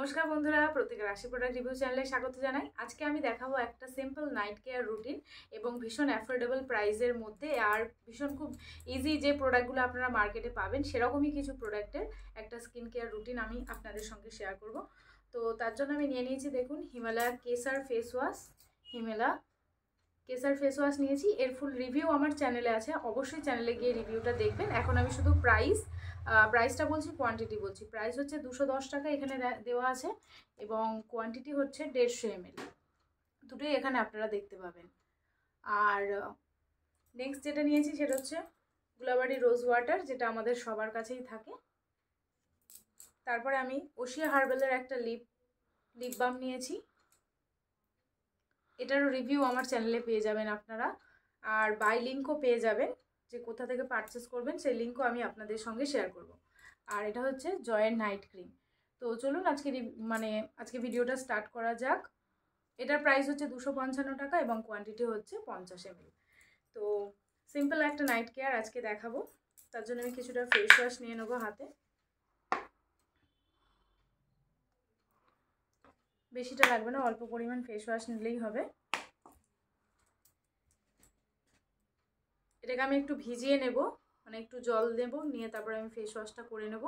নমস্কার বন্ধুরা, প্রত্যেক রাশি প্রোডাক্ট রিভিউ চ্যানেলে স্বাগত জানাই। আজকে আমি দেখাবো একটা সিম্পল নাইট কেয়ার রুটিন এবং ভীষণ অ্যাফোর্ডেবল প্রাইসের মধ্যে আর ভীষণ খুব ইজি যে প্রোডাক্টগুলো আপনারা মার্কেটে পাবেন সেরকমই কিছু প্রোডাক্টের একটা স্কিন কেয়ার রুটিন আমি আপনাদের সঙ্গে শেয়ার করব। তো তার জন্য আমি নিয়ে নিয়েছি, দেখুন, Himalaya Kesar face wash. Himalaya Kesar face wash নিয়েছি। এর ফুল রিভিউ আমার চ্যানেলে আছে, অবশ্যই চ্যানেলে গিয়ে রিভিউটা দেখবেন। এখন আমি শুধু প্রাইসটা বলছি, কোয়ান্টিটি বলছি। প্রাইস হচ্ছে 210 টাকা এখানে দেওয়া আছে এবং কোয়ান্টিটি হচ্ছে 150 ml। দুটোই এখানে আপনারা দেখতে পাবেন। আর নেক্সট যেটা নিয়েছি সেটা হচ্ছে গুলাবাড়ি রোজ ওয়াটার, যেটা আমাদের সবার কাছেই থাকে। তারপরে আমি ওশিয়া হার্বালের একটা লিপ বাম নিয়েছি। এটারও রিভিউ আমার চ্যানেলে পেয়ে যাবেন আপনারা, আর বাই লিঙ্কও পেয়ে যাবেন, যে কোথা থেকে পারচেস করবেন সেই লিঙ্কও আমি আপনাদের সঙ্গে শেয়ার করব। আর এটা হচ্ছে জয়ের নাইট ক্রিম। তো চলুন আজকে ভিডিওটা স্টার্ট করা যাক। এটার প্রাইস হচ্ছে 255 টাকা এবং কোয়ান্টিটি হচ্ছে 50 ml। তো সিম্পল একটা নাইট কেয়ার আজকে দেখাবো। তার জন্য আমি কিছুটা ফেস ওয়াশ নিয়ে নেবো হাতে। বেশিটা লাগবে না, অল্প পরিমাণ ফেস ওয়াশ নিলেই হবে। এটাকে আমি একটু ভিজিয়ে নেব, মানে একটু জল দেব, নিয়ে তারপরে আমি ফেস ওয়াশটা করে নেব।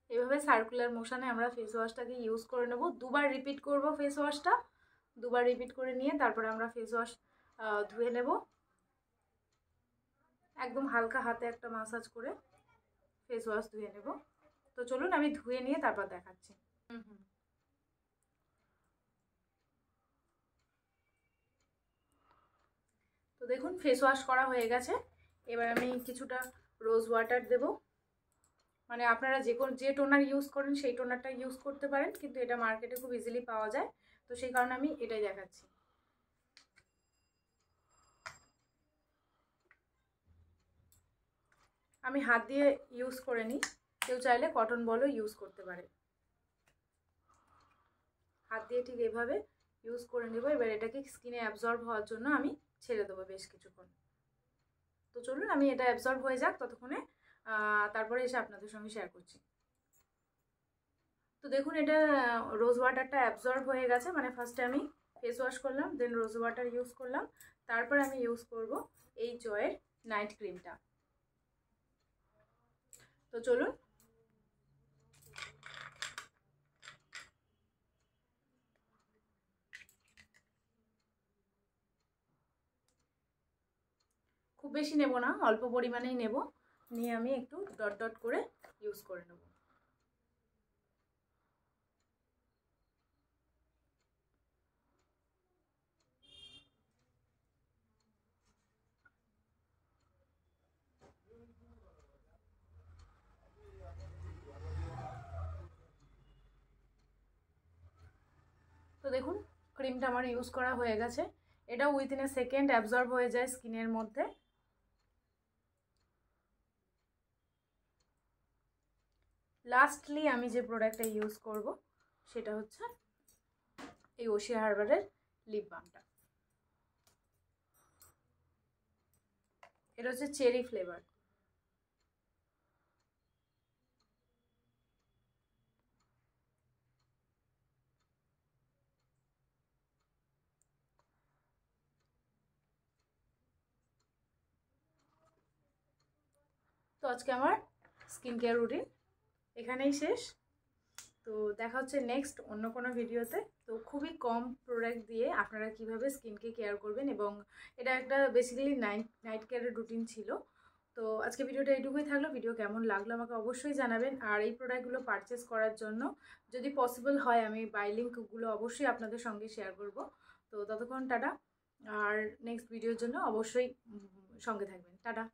এভাবে সার্কুলার মোশনে আমরা ফেস ওয়াশটাকে ইউজ করে নেব। দুবার রিপিট করব ফেস ওয়াশটা। দুবার রিপিট করে নিয়ে তারপরে আমরা ফেস ওয়াশ ধুয়ে নেব। একদম হালকা হাতে একটা মাসাজ করে ফেস ওয়াশ ধুয়ে নেব। তো চলুন আমি ধুয়ে নিয়ে তারপর দেখাচ্ছি। তো দেখুন, ফেস ওয়াশ করা হয়ে গেছে। এবার আমি কিছুটা রোজ ওয়াটার দেব। মানে আপনারা যে টোনার ইউজ করেন সেই টোনারটা ইউজ করতে পারেন, কিন্তু এটা মার্কেটে খুব ইজিলি পাওয়া যায়, তো সেই কারণে আমি এটাই দেখাচ্ছি। আমি হাত দিয়ে ইউজ করে নিই, কেউ চাইলে কটন বলও ইউজ করতে পারে। হাত দিয়ে ঠিক এভাবে ইউজ করে নেব। এবার এটাকে স্কিনে অ্যাবজর্ব হওয়ার জন্য আমি ছেড়ে দেবো বেশ কিছুক্ষণ। তো চলুন আমি এটা অ্যাবজর্ব হয়ে যাক ততক্ষণে, তারপরে এসে আপনাদের সঙ্গে শেয়ার করছি। তো দেখুন, এটা রোজ ওয়াটারটা অ্যাবজর্ব হয়ে গেছে। মানে ফার্স্টে আমি ফেস ওয়াশ করলাম, দেন রোজ ওয়াটার ইউজ করলাম, তারপর আমি ইউজ করব এই জয়ের নাইট ক্রিমটা। তো চলুন। খুব বেশি নেব না, অল্প পরিমাণেই নেব, নিয়ে আমি একটু ডট ডট করে ইউজ করে নেব। তো দেখুন, ক্রিমটা আমার ইউজ করা হয়ে গেছে। এটা উইথিন এ সেকেন্ড অ্যাবজর্ব হয়ে যায় স্কিনের মধ্যে। লাস্টলি আমি যে প্রোডাক্টটা ইউজ করব সেটা হচ্ছে এই ওশিয়া হার্বালের লিপ বামটা। এটা হচ্ছে চেরি ফ্লেভার। তো আজকে আমার স্কিন কেয়ার রুটিন এখানেই শেষ। তো দেখা হচ্ছে নেক্সট অন্য কোনো ভিডিওতে। তো খুবই কম প্রোডাক্ট দিয়ে আপনারা কিভাবে স্কিনকে কেয়ার করবেন, এবং এটা একটা বেসিক্যালি নাইট কেয়ারের রুটিন ছিল। তো আজকে ভিডিওটা এইটুকুই থাকলো। ভিডিও কেমন লাগলো আমাকে অবশ্যই জানাবেন। আর এই প্রোডাক্টগুলো পারচেস করার জন্য যদি পসিবল হয় আমি বাই লিঙ্কগুলো অবশ্যই আপনাদের সঙ্গে শেয়ার করব। তো ততক্ষণ টাটা। আর নেক্সট ভিডিওর জন্য অবশ্যই সঙ্গে থাকবেন। টাটা।